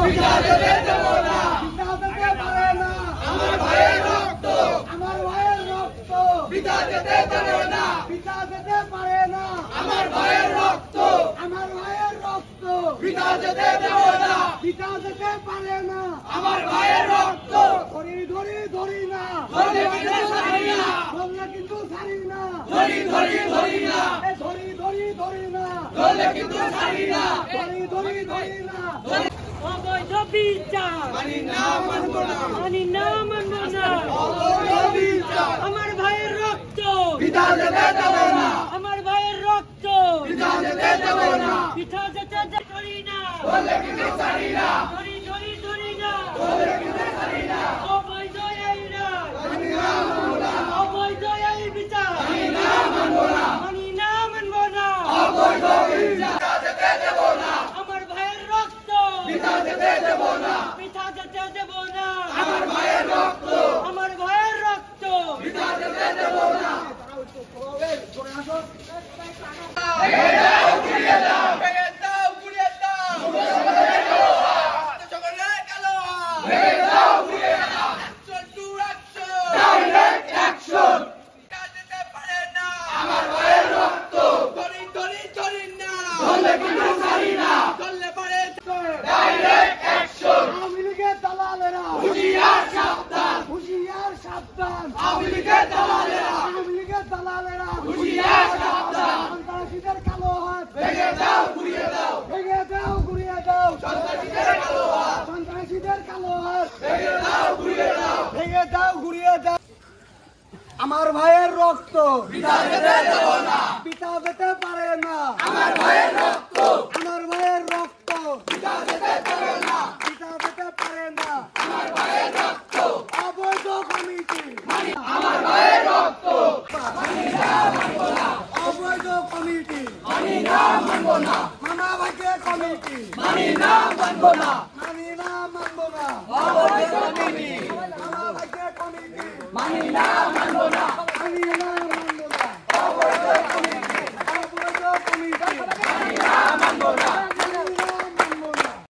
পিতা যেতে দেব না, পিতা যেতে পারে না, আমার ভাইয়ের রক্ত, আমার ভাইয়ের রক্ত, পিতা যেতে দেব না, পিতা যেতে পারে না, আমার ভাইয়ের রক্ত, আমার ভাইয়ের রক্ত, পিতা যেতে দেব না, পিতা যেতে পারে না, আমার ভাইয়ের রক্ত, ধরি ধরি ধরি না, ধরলে কিন্তু ছাড়ি না, ধরলে কিন্তু ছাড়ি না, ধরি ধরি ধরি না, ধরি ধরি ধরি না, ধরলে কিন্তু ছাড়ি না, ধরি ধরি ধরি না। অবৈধ বিচার মানি না, মানব না, মানি না, মানব না। অবৈধ বিচার, আমার ভাইয়ের রক্ত, পিতা যেতে দেব না, আমার ভাইয়ের রক্ত, পিতা যেতে দেব না, পিঠা যেতে করি না, ধরলে কিন্তু ছাড়ি না, ধরি ধরি ধরি না, ধরলে কিন্তু ছাড়ি না, অবৈধ এই রায়, মানি না, মানব না, অবৈধ এই বিচার, মানি না, মানব না, মানি না, মানব না। অবৈধ বিচার, পিতা যেতে দেব না, আমার ভাইয়ের রক্ত, পিতা যেতে দেব না, পিঠা যেতে দেব না, আমার ভাইয়ের রক্ত, আমার ভাইয়ের রক্ত, পিতা যেতে দেব না। আওয়ামী লীগের দালালেরা হুঁশিয়ার সাবধান, হুঁশিয়ার সাবধান, আওয়ামী লীগের দালালেরা, আওয়ামী লীগের দালালেরা হুঁশিয়ার সাবধান, সন্ত্রাসীদের কালো হাত ভেঙে দাও, ঘুরিয়ে দাও, ভেঙে দাও, ঘুরিয়ে দাও, সন্ত্রাসীদের কালো হাত, সন্ত্রাসীদের কালো হাত ভেঙে দাও, ঘুরিয়ে দাও, ভেঙে দাও, ঘুরিয়ে দাও। আমার ভাইয়ের রক্ত পিতা যেতে দেব না, পিতা যেতে পারে না, আমার ভাইয়ের রক্ত, আমার ভাইয়ের রক্ত, পিতা যেতে পারে না, পিতা যেতে পারে না, আমার ভাইয়ের রক্ত, অবৈধ কমিটি, আমার ভাইয়ের রক্ত, মানি না, মানব না, অবৈধ কমিটি, মানি না, মানব না, মামা ভাগ্যে কমিটি, মানি না, মানব না, মানি না, মানব না, অবৈধ কমিটি, মামা ভাগ্যে কমিটি, মানি না।